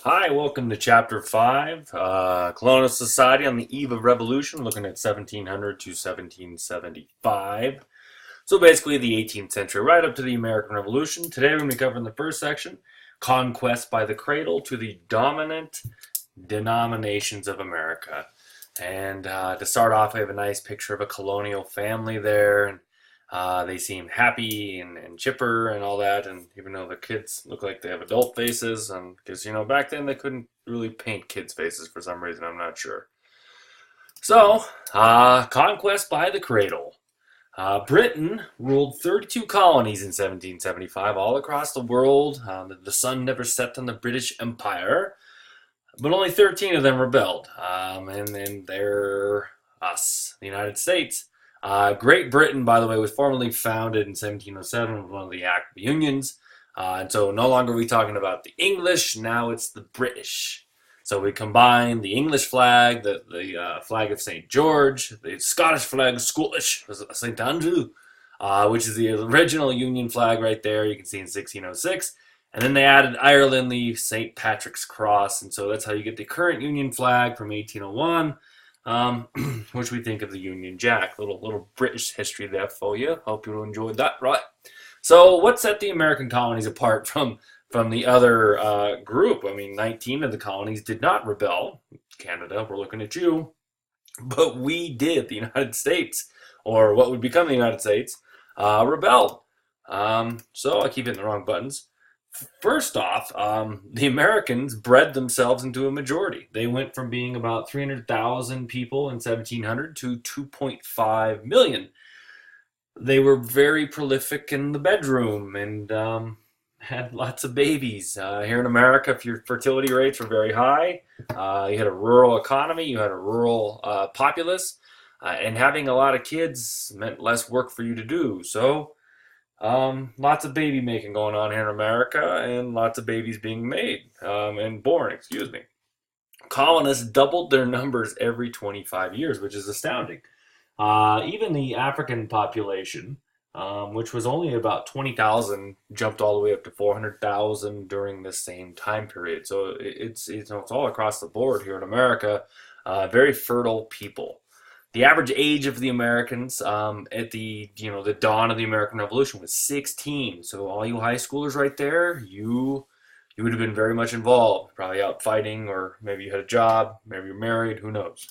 Hi, welcome to Chapter 5, Colonial Society on the Eve of Revolution, looking at 1700 to 1775. So basically the 18th century, right up to the American Revolution. Today we're going to be covering the first section, Conquest by the Cradle to the Dominant Denominations of America. And to start off, I have a nice picture of a colonial family there, and they seem happy and chipper and all that. And even though the kids look like they have adult faces, and because back then they couldn't really paint kids' faces for some reason, I'm not sure. So, conquest by the cradle. Britain ruled 32 colonies in 1775 all across the world. The sun never set on the British Empire, but only 13 of them rebelled. And then they're us, the United States. Great Britain, by the way, was formally founded in 1707 with one of the Act of Unions. And so no longer are we talking about the English, now it's the British. So we combine the English flag, the flag of St. George, the Scottish flag, Scottish, St. Andrew, which is the original Union flag right there, you can see in 1606. And then they added Ireland, the St. Patrick's Cross, and so that's how you get the current Union flag from 1801, which we think of the Union Jack. Little British history there for you. Hope you enjoyed that, right? So what set the American colonies apart from the other group? I mean, 19 of the colonies did not rebel. Canada, we're looking at you. But we did. The United States, or what would become the United States, rebelled. So I keep hitting the wrong buttons. First off, the Americans bred themselves into a majority. They went from being about 300,000 people in 1700 to 2.5 million. They were very prolific in the bedroom and had lots of babies. Here in America, if your fertility rates were very high, you had a rural economy, you had a rural populace, and having a lot of kids meant less work for you to do. So lots of baby making going on here in America, and lots of babies being made and born, excuse me. Colonists doubled their numbers every 25 years, which is astounding. Even the African population, which was only about 20,000, jumped all the way up to 400,000 during the same time period. So it's all across the board here in America. Very fertile people. The average age of the Americans at the dawn of the American Revolution was 16. So all you high schoolers right there, you would have been very much involved, probably out fighting, or maybe you had a job, maybe you're married, who knows.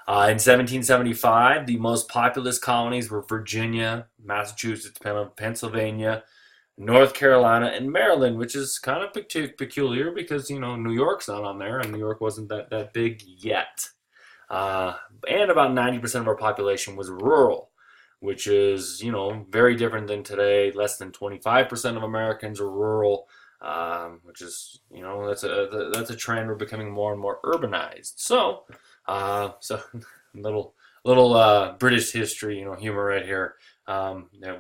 In 1775, the most populous colonies were Virginia, Massachusetts, Pennsylvania, North Carolina, and Maryland, which is kind of peculiar because New York's not on there, and New York wasn't that big yet. And about 90% of our population was rural, which is, very different than today. Less than 25% of Americans are rural, which is, that's a trend. We're becoming more and more urbanized. So little British history, humor right here.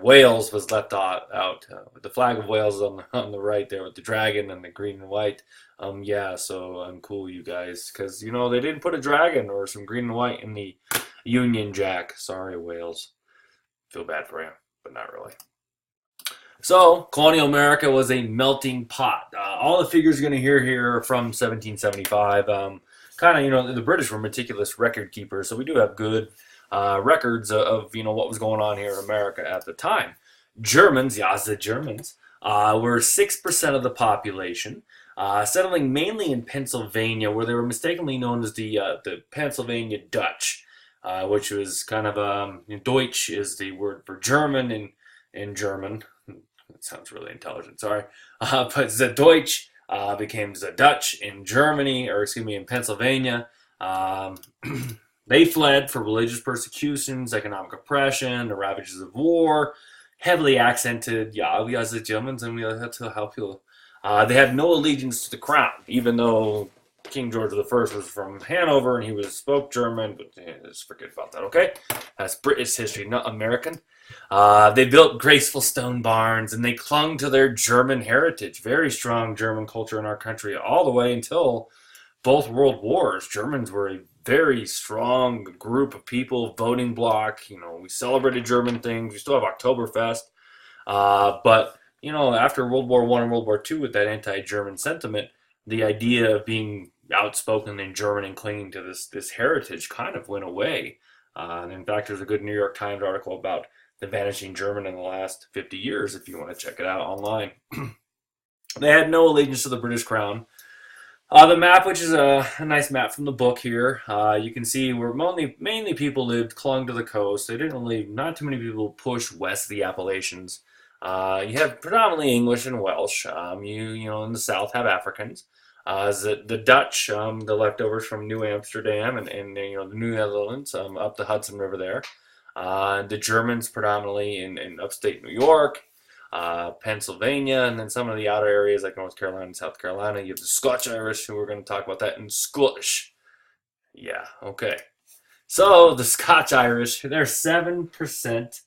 Wales was left out. The flag of Wales is on the right there with the dragon and the green and white. Yeah, so I'm cool, you guys, because they didn't put a dragon or some green and white in the Union Jack. Sorry, Wales. Feel bad for you, but not really. So, Colonial America was a melting pot. All the figures you're going to hear here are from 1775. The British were meticulous record keepers, so we do have good records of what was going on here in America at the time. Germans, yes, the Germans, were 6% of the population, settling mainly in Pennsylvania, where they were mistakenly known as the Pennsylvania Dutch, which was kind of Deutsch is the word for German in German. That sounds really intelligent. Sorry, but the Deutsch became the Dutch in Germany, or excuse me, in Pennsylvania. They fled for religious persecutions, economic oppression, the ravages of war, heavily accented, yeah, we as the Germans, and we had to help you. They had no allegiance to the crown, even though King George I was from Hanover and he spoke German, but just forget about that, okay? That's British history, not American. They built graceful stone barns, and they clung to their German heritage. Very strong German culture in our country all the way until both world wars. Germans were a very strong group of people, voting bloc. We celebrated German things. We still have Oktoberfest. But after World War I and World War II, with that anti-German sentiment, the idea of being outspoken in German and clinging to this heritage kind of went away. And in fact, there's a good New York Times article about the vanishing German in the last 50 years, if you want to check it out online. They had no allegiance to the British crown. The map, which is a nice map from the book here, you can see where mainly people clung to the coast. They didn't really, not too many people push west of the Appalachians. You have predominantly English and Welsh. You know, in the south have Africans. The Dutch, the leftovers from New Amsterdam and you know, the New Netherlands, up the Hudson River there. The Germans predominantly in upstate New York, Pennsylvania, and then some of the outer areas like North Carolina and South Carolina. You have the Scotch Irish, who we're going to talk about that in Scottish. Yeah, okay. So the Scotch Irish, they're 7%.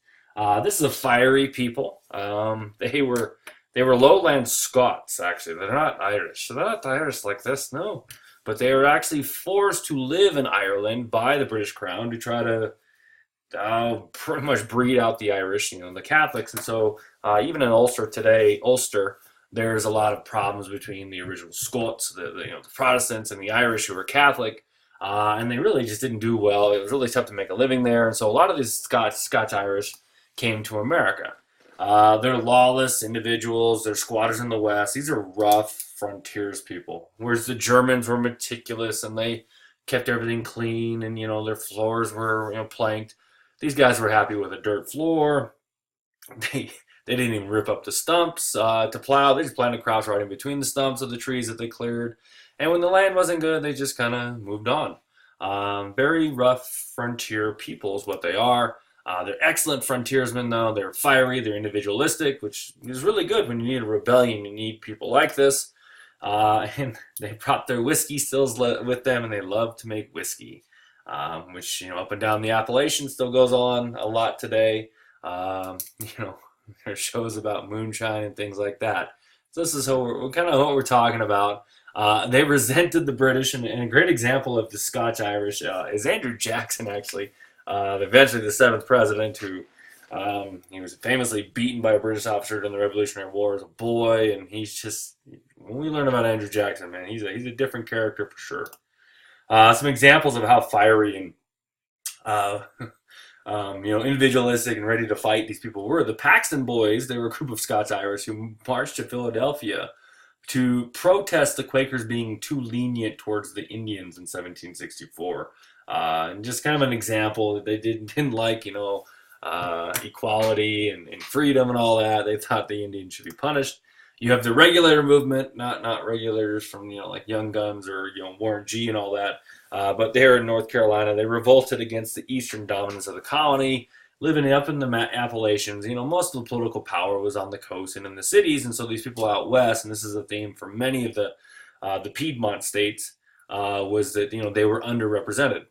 This is a fiery people. They were lowland Scots, actually. They're not Irish. So they're not Irish like this, no. But they were actually forced to live in Ireland by the British Crown to try to pretty much breed out the Irish, you know, the Catholics. And so even in Ulster today, there's a lot of problems between the original Scots, you know, the Protestants, and the Irish who were Catholic. And they really just didn't do well. It was really tough to make a living there. And so a lot of these Scotch Irish came to America. They're lawless individuals. They're squatters in the West. These are rough frontiers people. Whereas the Germans were meticulous and they kept everything clean, and you know, their floors were, you know, planked. These guys were happy with a dirt floor. They didn't even rip up the stumps to plow. They just planted crops right in between the stumps of the trees that they cleared. And when the land wasn't good, they just kind of moved on. Very rough frontier people is what they are. They're excellent frontiersmen, though. They're fiery, they're individualistic, which is really good when you need a rebellion. You need people like this. And they brought their whiskey stills with them, and they love to make whiskey, which, you know, up and down the Appalachians still goes on a lot today. You know, there's shows about moonshine and things like that. So this is kind of what we're talking about. They resented the British, and a great example of the Scotch Irish is Andrew Jackson, actually. Eventually the 7th president, who he was famously beaten by a British officer during the Revolutionary War as a boy, and he's just, when we learn about Andrew Jackson, man, he's a different character for sure. Some examples of how fiery and you know, individualistic and ready to fight these people were. The Paxton Boys, they were a group of Scots Irish who marched to Philadelphia to protest the Quakers being too lenient towards the Indians in 1764. And just kind of an example that they didn't like, you know, equality and freedom and all that. They thought the Indians should be punished. You have the Regulator movement, not regulators from, you know, like Young Guns or, you know, Warren G and all that. But there in North Carolina, they revolted against the eastern dominance of the colony, living up in the Appalachians. You know, most of the political power was on the coast and in the cities, and so these people out west, and this is a theme for many of the Piedmont states, was that, you know, they were underrepresented.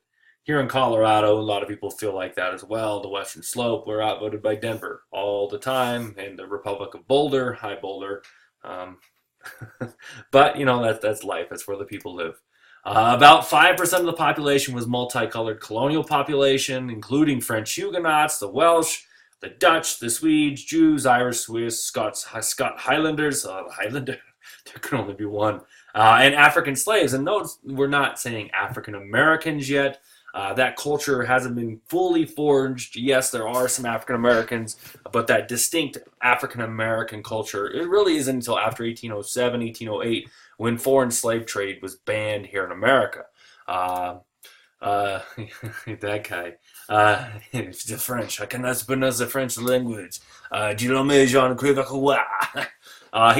Here in Colorado, a lot of people feel like that as well. The Western Slope, we're outvoted by Denver all the time, and the Republic of Boulder, hi Boulder. But, you know, that's life. That's where the people live. About 5% of the population was multicolored colonial population, including French Huguenots, the Welsh, the Dutch, the Swedes, Jews, Irish, Swiss, Scott Highlanders. Highlander, there could only be one. And African slaves. And notice we're not saying African Americans yet. That culture hasn't been fully forged. Yes, there are some African Americans, but that distinct African American culture, it really isn't until after 1807, 1808, when foreign slave trade was banned here in America. That guy. It's the French. I cannot pronounce the French language. He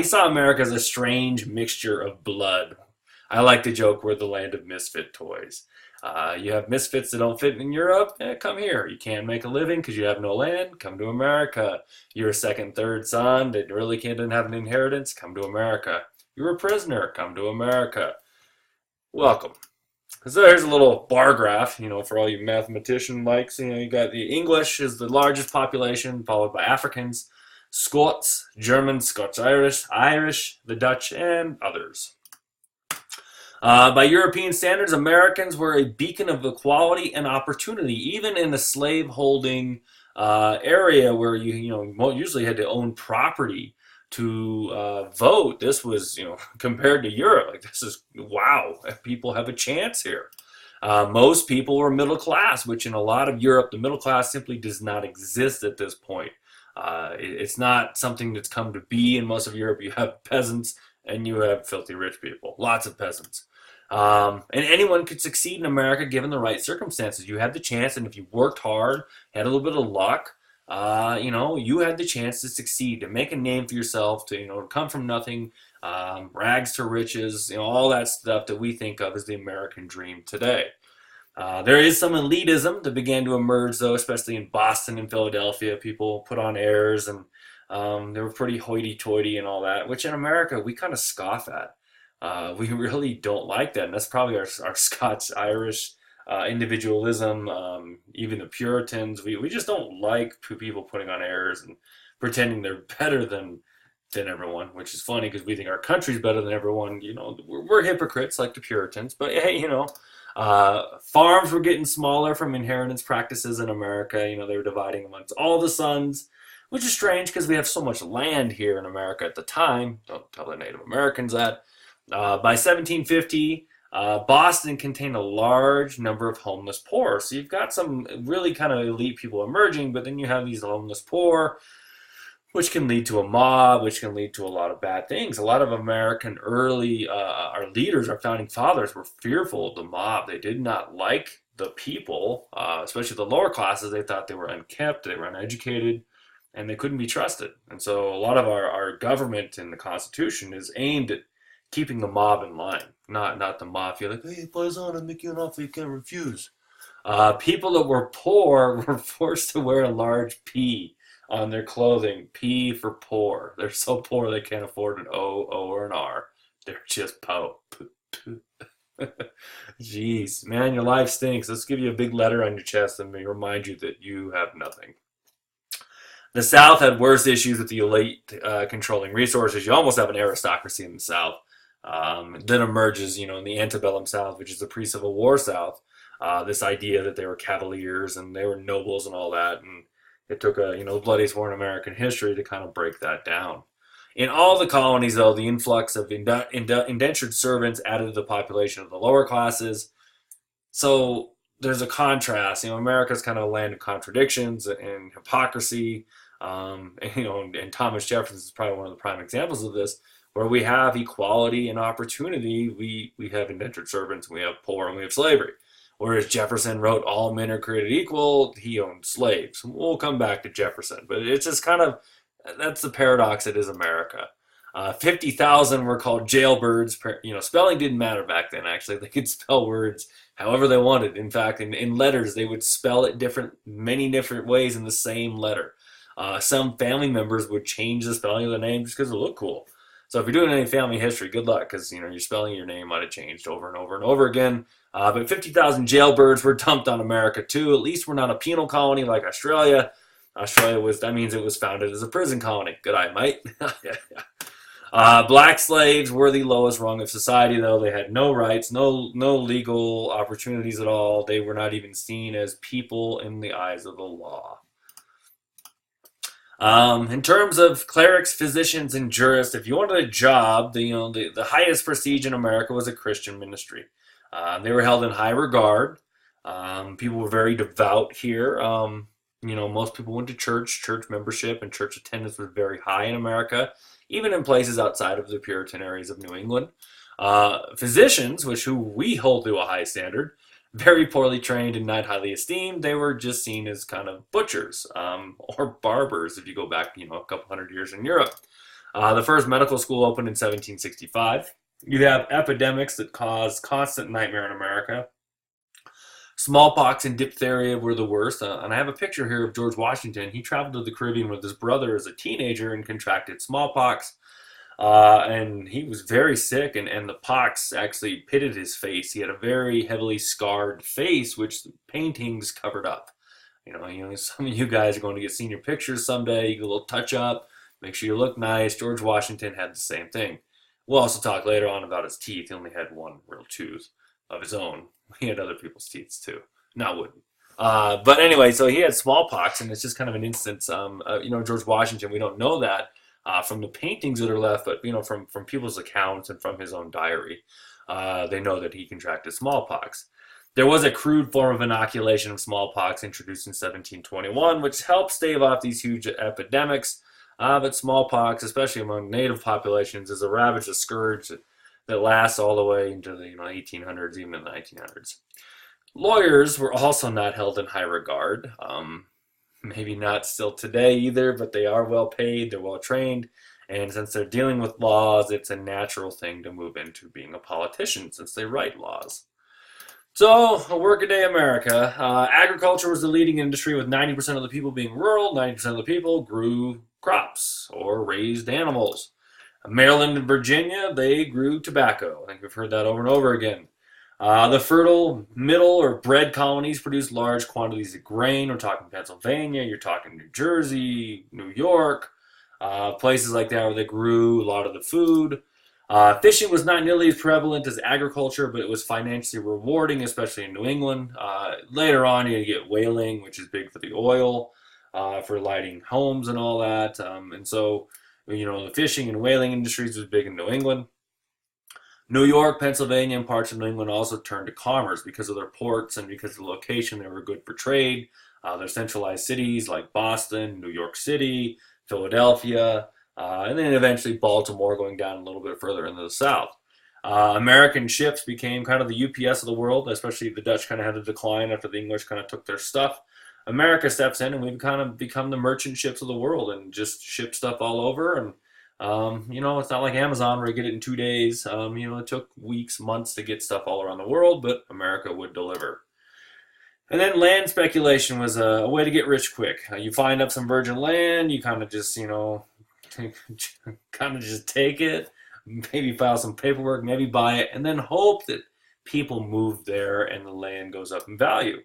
saw America as a strange mixture of blood. I like the joke, we're the land of misfit toys. You have misfits that don't fit in Europe, come here. You can't make a living because you have no land, come to America. You're a second, third son that really didn't have an inheritance, come to America. You're a prisoner, come to America. Welcome. So here's a little bar graph, you know, for all you mathematician likes. You know, you got the English is the largest population, followed by Africans, Scots, Germans, Irish, the Dutch, and others. By European standards, Americans were a beacon of equality and opportunity, even in a slave-holding area where you usually had to own property to vote, this was, compared to Europe, like this is wow, people have a chance here. Most people were middle class, which in a lot of Europe, the middle class simply does not exist at this point. It's not something that's come to be in most of Europe. You have peasants and you have filthy rich people, lots of peasants. And anyone could succeed in America given the right circumstances. You had the chance, and if you worked hard, had a little bit of luck, you had the chance to succeed, to make a name for yourself, to come from nothing, rags to riches, all that stuff that we think of as the American dream today. There is some elitism that began to emerge, though, especially in Boston and Philadelphia. People put on airs, and they were pretty hoity-toity and all that, which in America we kind of scoff at. We really don't like that, and that's probably our Scots-Irish individualism. Even the Puritans, we just don't like people putting on airs and pretending they're better than everyone, which is funny because we think our country's better than everyone. We're hypocrites like the Puritans, but hey, farms were getting smaller from inheritance practices in America. They were dividing amongst all the sons, which is strange because we have so much land here in America at the time. Don't tell the Native Americans that. By 1750, Boston contained a large number of homeless poor. So you've got some really kind of elite people emerging, but then you have these homeless poor, which can lead to a mob, which can lead to a lot of bad things. A lot of American early, our leaders, our founding fathers, were fearful of the mob. They did not like the people, especially the lower classes. They thought they were unkempt, they were uneducated, and they couldn't be trusted. And so a lot of our government and the Constitution is aimed at keeping the mob in line, not the mafia. Like, hey, Paisan, I'll make you an offer you can't refuse. People that were poor were forced to wear a large P on their clothing. P for poor. They're so poor they can't afford an O, or an R. They're just po. Jeez, man, your life stinks. Let's give you a big letter on your chest and remind you that you have nothing. The South had worse issues with the elite controlling resources. You almost have an aristocracy in the South. Then emerges, in the antebellum South, which is the pre-Civil War South, this idea that they were cavaliers and they were nobles and all that. And it took the bloodiest war in American history to kind of break that down. In all the colonies, though, the influx of indentured servants added to the population of the lower classes. So there's a contrast. America's kind of a land of contradictions and hypocrisy. And Thomas Jefferson is probably one of the prime examples of this, where we have equality and opportunity. We have indentured servants, we have poor, and we have slavery. Whereas Jefferson wrote, all men are created equal, he owned slaves. We'll come back to Jefferson, but it's just kind of, that's the paradox that is America. 50,000 were called jailbirds. Spelling didn't matter back then, actually. They could spell words however they wanted. In fact, in letters, they would spell it many different ways in the same letter. Some family members would change the spelling of the name just because it looked cool. So if you're doing any family history, good luck, because your spelling of your name might have changed over and over and over again. But 50,000 jailbirds were dumped on America too. At least we're not a penal colony like Australia. That means it was founded as a prison colony. Good eye, mate. Black slaves were the lowest rung of society, though. They had no rights, no legal opportunities at all. They were not even seen as people in the eyes of the law. In terms of clerics, physicians, and jurists, if you wanted a job, the highest prestige in America was a Christian ministry. They were held in high regard. People were very devout here. Most people went to church. Church membership and church attendance was very high in America, even in places outside of the Puritan areas of New England. Physicians, who we hold to a high standard, very poorly trained and not highly esteemed. They were just seen as kind of butchers or barbers if you go back, a couple hundred years in Europe. The first medical school opened in 1765. You have epidemics that caused constant nightmare in America. Smallpox and diphtheria were the worst. And I have a picture here of George Washington. He traveled to the Caribbean with his brother as a teenager and contracted smallpox. And he was very sick, and the pox actually pitted his face. He had a very heavily scarred face, which the paintings covered up. Some of you guys are going to get senior pictures someday. You get a little touch up, make sure you look nice. George Washington had the same thing. We'll also talk later on about his teeth. He only had one real tooth of his own. He had other people's teeth too, not wooden. But anyway, so he had smallpox, and it's just kind of an instance. George Washington, we don't know that. from the paintings that are left, but from people's accounts and from his own diary, they know that he contracted smallpox. There was a crude form of inoculation of smallpox introduced in 1721, which helped stave off these huge epidemics. But smallpox, especially among native populations, is a ravage, a scourge that lasts all the way into the 1800s, even in the 1900s. Lawyers were also not held in high regard. Maybe not still today either, but they are well paid, they're well trained, and since they're dealing with laws, it's a natural thing to move into being a politician since they write laws. So, a workaday America. Agriculture was the leading industry, with 90% of the people being rural. 90% of the people grew crops or raised animals. Maryland and Virginia, they grew tobacco. I think we've heard that over and over again. The fertile middle or bread colonies produced large quantities of grain. We're talking Pennsylvania, you're talking New Jersey, New York, places like that where they grew a lot of the food. Fishing was not nearly as prevalent as agriculture, but it was financially rewarding, especially in New England. Later on, you get whaling, which is big for the oil, for lighting homes and all that. And so, the fishing and whaling industries was big in New England. New York, Pennsylvania, and parts of New England also turned to commerce because of their ports and because of the location. They were good for trade. Their centralized cities like Boston, New York City, Philadelphia, and then eventually Baltimore, going down a little bit further into the south. American ships became kind of the UPS of the world, especially the Dutch kind of had to decline after the English kind of took their stuff. America steps in and we've kind of become the merchant ships of the world and just ship stuff all over. And, it's not like Amazon where you get it in 2 days. It took weeks, months to get stuff all around the world, but America would deliver. And then land speculation was a way to get rich quick. You find up some virgin land, you kind of just, kind of just take it, maybe file some paperwork, maybe buy it, and then hope that people move there and the land goes up in value.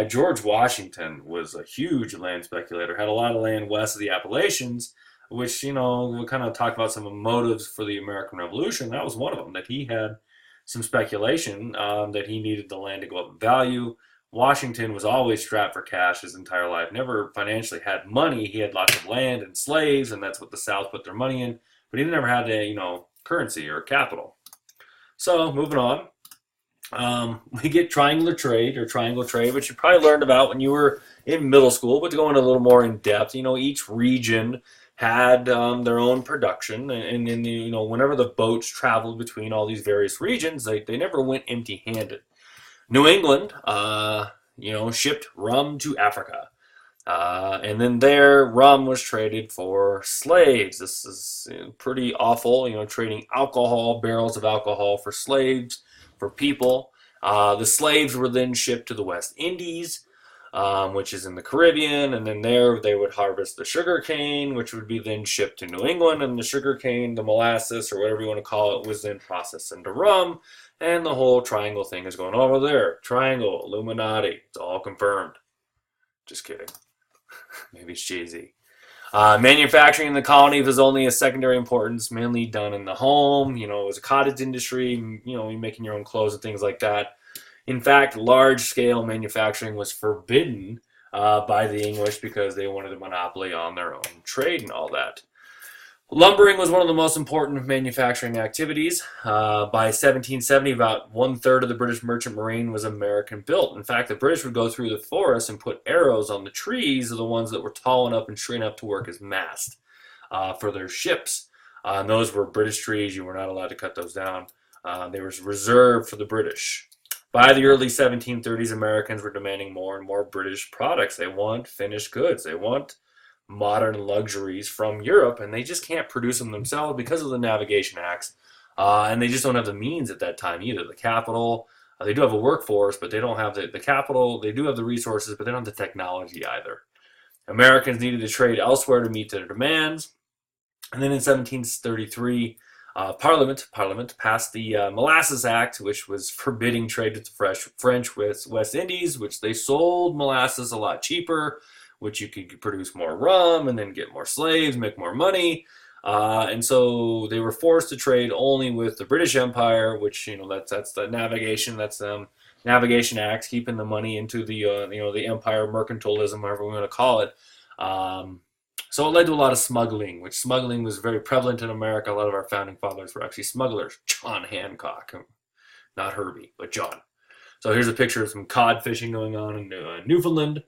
George Washington was a huge land speculator, had a lot of land west of the Appalachians, which, we kind of talked about some of the motives for the American Revolution. That was one of them, that he had some speculation that he needed the land to go up in value. Washington was always strapped for cash his entire life, never financially had money. He had lots of land and slaves, and that's what the South put their money in, but he never had currency or capital. So, moving on. We get triangular trade, which you probably learned about when you were in middle school, but to go into a little more in depth, each region had their own production, and whenever the boats traveled between all these various regions, they never went empty-handed. New England, shipped rum to Africa. And then there, rum was traded for slaves. This is pretty awful, trading alcohol, barrels of alcohol for slaves, for people. The slaves were then shipped to the West Indies, which is in the Caribbean, and then there they would harvest the sugar cane, which would be then shipped to New England, and the sugar cane, the molasses, or whatever you want to call it, was then processed into rum, and the whole triangle thing is going over there. Triangle, Illuminati, it's all confirmed. Just kidding. Maybe it's cheesy. Manufacturing in the colony was only a secondary importance, mainly done in the home. It was a cottage industry, you're making your own clothes and things like that. In fact, large-scale manufacturing was forbidden by the English because they wanted a monopoly on their own trade and all that. Lumbering was one of the most important manufacturing activities. By 1770, about one-third of the British merchant marine was American-built. In fact, the British would go through the forest and put arrows on the trees of the ones that were tall enough and straight enough to work as mast for their ships. And those were British trees. You were not allowed to cut those down. They were reserved for the British. By the early 1730s, Americans were demanding more and more British products. They want finished goods. They want modern luxuries from Europe, and they just can't produce them themselves because of the Navigation Acts. And they just don't have the means at that time either. The capital, they do have a workforce, but they don't have the capital. They do have the resources, but they don't have the technology either. Americans needed to trade elsewhere to meet their demands. And then in 1733, Parliament passed the Molasses Act, which was forbidding trade with the French West Indies, which they sold molasses a lot cheaper, which you could produce more rum and then get more slaves, make more money. And so they were forced to trade only with the British Empire, which, that's the navigation, that's Navigation Acts, keeping the money into the, the empire, mercantilism, however we want to call it. So it led to a lot of smuggling, which smuggling was very prevalent in America. A lot of our founding fathers were actually smugglers. John Hancock, not Herbie, but John. So here's a picture of some cod fishing going on in Newfoundland.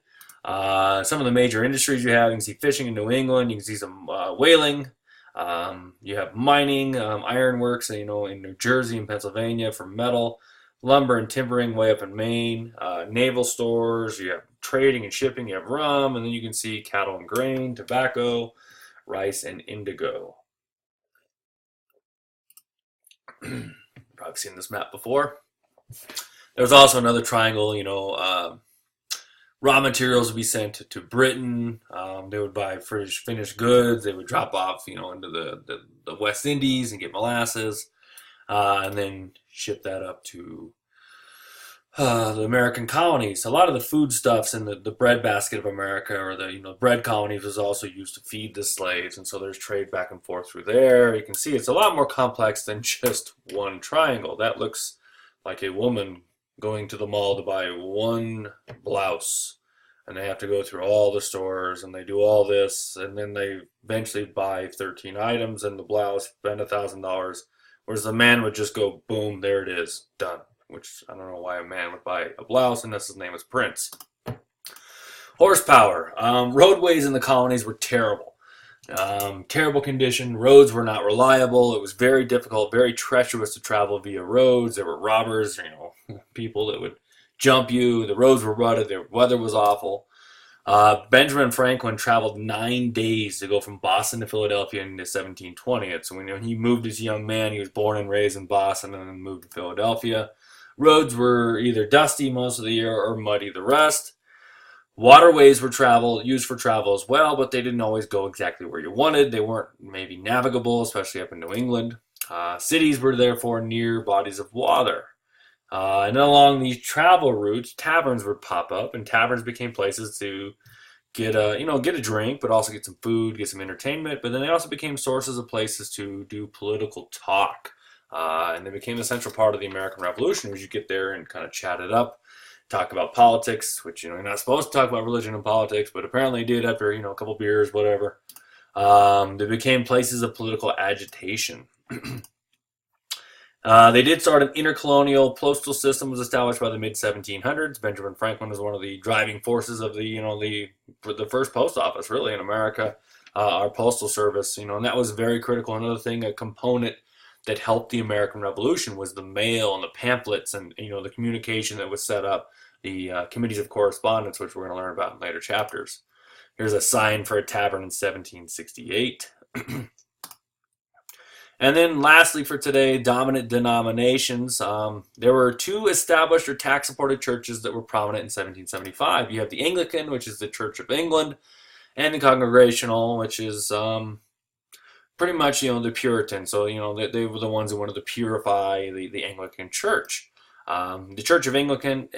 Some of the major industries you have, you can see fishing in New England. You can see some whaling. You have mining, ironworks, in New Jersey and Pennsylvania for metal, lumber and timbering way up in Maine, naval stores. You have trading and shipping. You have rum, and then you can see cattle and grain, tobacco, rice, and indigo. Probably seen this map before. There's also another triangle, raw materials would be sent to Britain. They would buy finished goods. They would drop off, into the West Indies and get molasses, and then ship that up to the American colonies. A lot of the foodstuffs in the breadbasket of America, or the bread colonies, was also used to feed the slaves, and so there's trade back and forth through there. You can see it's a lot more complex than just one triangle. That looks like a woman going to the mall to buy one blouse, and they have to go through all the stores, and they do all this, and then they eventually buy 13 items and the blouse, spend $1,000, whereas the man would just go, boom, there it is, done. Which I don't know why a man would buy a blouse unless his name was Prince. Horsepower. Roadways in the colonies were terrible. Terrible condition. Roads were not reliable. It was very difficult, very treacherous to travel via roads. There were robbers, people that would jump you. The roads were rutted. The weather was awful. Benjamin Franklin traveled 9 days to go from Boston to Philadelphia in the 1720s. So when he moved as a young man, he was born and raised in Boston and then moved to Philadelphia. Roads were either dusty most of the year or muddy the rest. Waterways were used for travel as well, but they didn't always go exactly where you wanted. They weren't maybe navigable, especially up in New England. Cities were therefore near bodies of water. And along these travel routes, taverns would pop up, and taverns became places to get a drink, but also get some food, get some entertainment. But then they also became sources of places to do political talk. And they became a central part of the American Revolution, where you get there and kind of chat it up, talk about politics, which, you're not supposed to talk about religion and politics, but apparently did after, a couple beers, whatever. They became places of political agitation. They did start an intercolonial postal system was established by the mid-1700s. Benjamin Franklin was one of the driving forces of the first post office, really, in America, our postal service, and that was very critical. Another thing, a component that helped the American Revolution was the mail and the pamphlets and, the communication that was set up, the committees of correspondence, which we're going to learn about in later chapters. Here's a sign for a tavern in 1768. And then lastly for today, dominant denominations. There were two established or tax-supported churches that were prominent in 1775. You have the Anglican, which is the Church of England, and the Congregational, which is pretty much, the Puritans. So, they were the ones who wanted to purify the Anglican Church. The Church of England or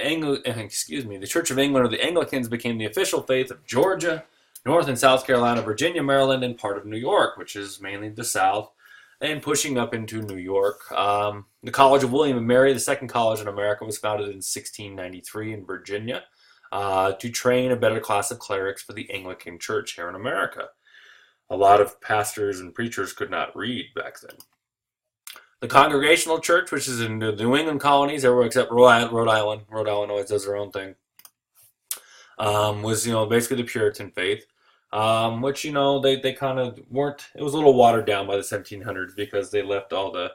the Anglicans became the official faith of Georgia, North and South Carolina, Virginia, Maryland, and part of New York, which is mainly the South, and pushing up into New York. The College of William and Mary, the second college in America, was founded in 1693 in Virginia to train a better class of clerics for the Anglican Church here in America. A lot of pastors and preachers could not read back then. The Congregational Church, which is in the New England colonies, everywhere except Rhode Island. Rhode Island always does their own thing. Was basically the Puritan faith, which they kind of weren't. It was a little watered down by the 1700s because they left all the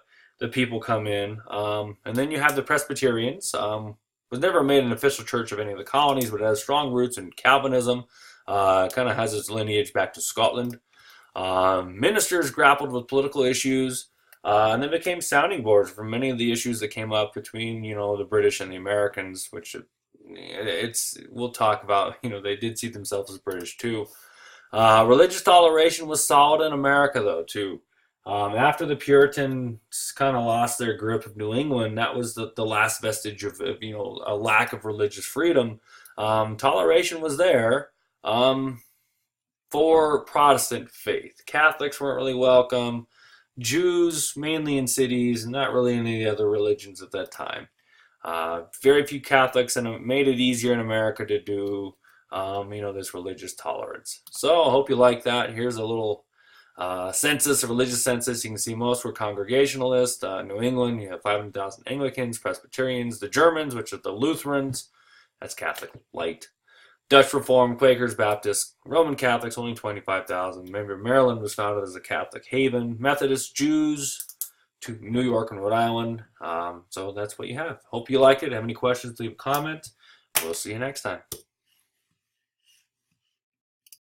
people come in. And then you have the Presbyterians. Was never made an official church of any of the colonies, but it has strong roots in Calvinism. Kind of has its lineage back to Scotland. Ministers grappled with political issues, and they became sounding boards for many of the issues that came up between, the British and the Americans, which we'll talk about, they did see themselves as British too. Religious toleration was solid in America though too. After the Puritans kind of lost their grip of New England, that was the last vestige of a lack of religious freedom. Toleration was there. For Protestant faith. Catholics weren't really welcome. Jews, mainly in cities, not really any other religions at that time. Very few Catholics, and it made it easier in America to do this religious tolerance. So I hope you like that. Here's a little census, a religious census. You can see most were Congregationalists. New England, you have 500,000 Anglicans, Presbyterians, the Germans, which are the Lutherans. That's Catholic light. Dutch Reformed, Quakers, Baptists, Roman Catholics, only 25,000. Remember, Maryland was founded as a Catholic haven. Methodists, Jews, to New York and Rhode Island. So that's what you have. Hope you like it. Have any questions, leave a comment. We'll see you next time.